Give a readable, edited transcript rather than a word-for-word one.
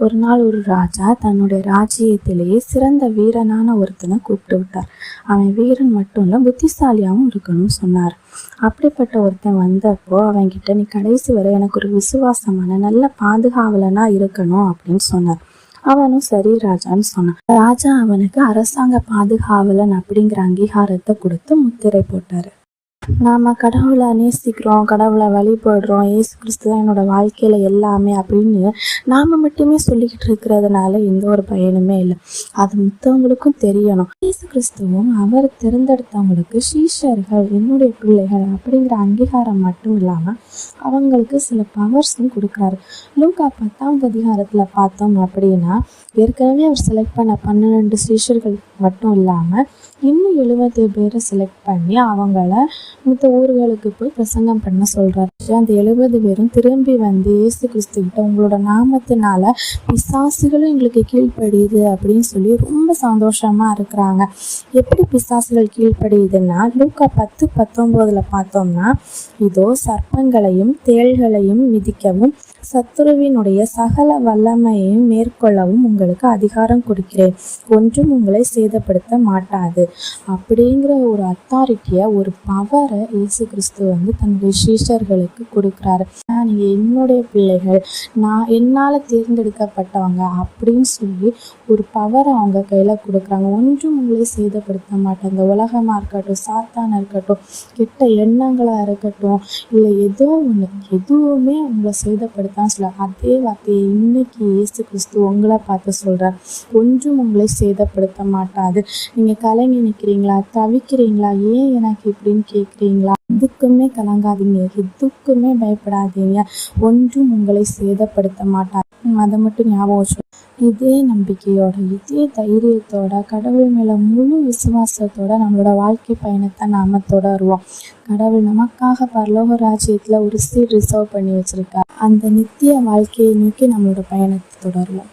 ஒரு நாள் ஒரு ராஜா தன்னுடைய ராஜ்யத்திலேயே சிறந்த வீரனான ஒருத்தனை கூப்பிட்டு விட்டார். அவன் வீரன் மட்டும் இல்லை, புத்திசாலியாகவும் இருக்கணும்னு சொன்னார். அப்படிப்பட்ட ஒருத்தன் வந்தப்போ அவன்கிட்ட, நீ கடைசி வரை எனக்கு ஒரு விசுவாசமான நல்ல பாதுகாவலனா இருக்கணும் அப்படின்னு சொன்னார். அவனும் சரி ராஜான்னு சொன்னான். ராஜா அவனுக்கு அரசாங்க பாதுகாவலன் அப்படிங்கிற அங்கீகாரத்தை கொடுத்து முத்திரை போட்டாரு. நாம் கடவுளை நேசிக்கிறோம், கடவுளை வழிபடுறோம், இயேசு கிறிஸ்து தான் என்னோட வாழ்க்கையில் எல்லாமே அப்படின்னு நாம் மட்டுமே சொல்லிக்கிட்டு இருக்கிறதுனால எந்த ஒரு பயனுமே இல்லை. அது மற்றவங்களுக்கும் தெரியணும். இயேசு கிறிஸ்துவும் அவர் தேர்ந்தெடுத்தவங்களுக்கு சீஷர்கள், என்னுடைய பிள்ளைகள் அப்படிங்கிற அங்கீகாரம் மட்டும் இல்லாமல் அவங்களுக்கு சில பவர்ஸும் கொடுக்குறாரு. லூக்கா 10ஆம் அதிகாரத்தில் பார்த்தோம் அப்படின்னா, ஏற்கனவே அவர் செலக்ட் பண்ண 12 சீஷர்கள் மட்டும் இல்லாமல் இன்னும் 70 பேரை செலக்ட் பண்ணி அவங்கள மற்ற ஊர்களுக்கு போய் பிரசங்கம் பண்ண சொல்றாரு. அந்த 70 பேரும் திரும்பி வந்து இயேசு கிறிஸ்து கிட்ட, உங்களோட நாமத்தினால பிசாசுகளும் எங்களுக்கு கீழ்ப்படியுது அப்படின்னு சொல்லி ரொம்ப சந்தோஷமா இருக்கிறாங்க. எப்படி பிசாசுகள் கீழ்ப்படியுதுன்னா, லூக்கா 10:19 பார்த்தோம்னா, இதோ சர்ப்பங்களையும் தேள்களையும் மிதிக்கவும் சத்துருவினுடைய சகல வல்லமையையும் மேற்கொள்ளவும் உங்களுக்கு அதிகாரம் கொடுக்கிறேன், ஒன்றும் உங்களை சேதப்படுத்த மாட்டாது அப்படிங்கிற ஒரு அத்தாரிட்டியை, ஒரு பவரை இயேசு கிறிஸ்து வந்து தன்னுடைய சீஷர்களுக்கு கொடுக்குறாரு. நீங்கள் என்னுடைய பிள்ளைகள், நான் என்னால் தேர்ந்தெடுக்கப்பட்டவங்க அப்படின்னு சொல்லி ஒரு பவரை அவங்க கையில் கொடுக்குறாங்க. ஒன்றும் உங்களை சேதப்படுத்த மாட்டாங்க. உலகமாக இருக்கட்டும், சாத்தானாக இருக்கட்டும், கெட்ட எண்ணங்களாக இருக்கட்டும், இல்லை ஏதோ ஒன்று, எதுவுமே உங்களை சேதப்படுத்தான்னு சொல்ல. அதே வார்த்தையை இன்னைக்கு இயேசு கிறிஸ்து உங்களை பார்த்து சொல்கிறார். ஒன்றும் உங்களை சேதப்படுத்த மாட்டாது. நீங்கள் கலங்கி நிற்கிறீங்களா, தவிக்கிறீங்களா, ஏன் எனக்கு இப்படின்னு கேட்குறீங்களா, எதுக்குமே கலங்காதீங்க, எதுக்குமே பயப்படாதீங்க, ஒன்றும் உங்களை சேதப்படுத்த மாட்டாது. அதை மட்டும் ஞாபகம் வச்சு, இதே நம்பிக்கையோட, இதே தைரியத்தோட, கடவுள் மேலே முழு விசுவாசத்தோட நம்மளோட வாழ்க்கை பயணத்தை நாம் தொடருவோம். கடவுள் நமக்காக பரலோக ராஜ்யத்தில் ஒரு சீட் ரிசர்வ் பண்ணி வச்சிருக்கார். அந்த நித்திய வாழ்க்கையை நோக்கி நம்மளோட பயணத்தை தொடருவோம்.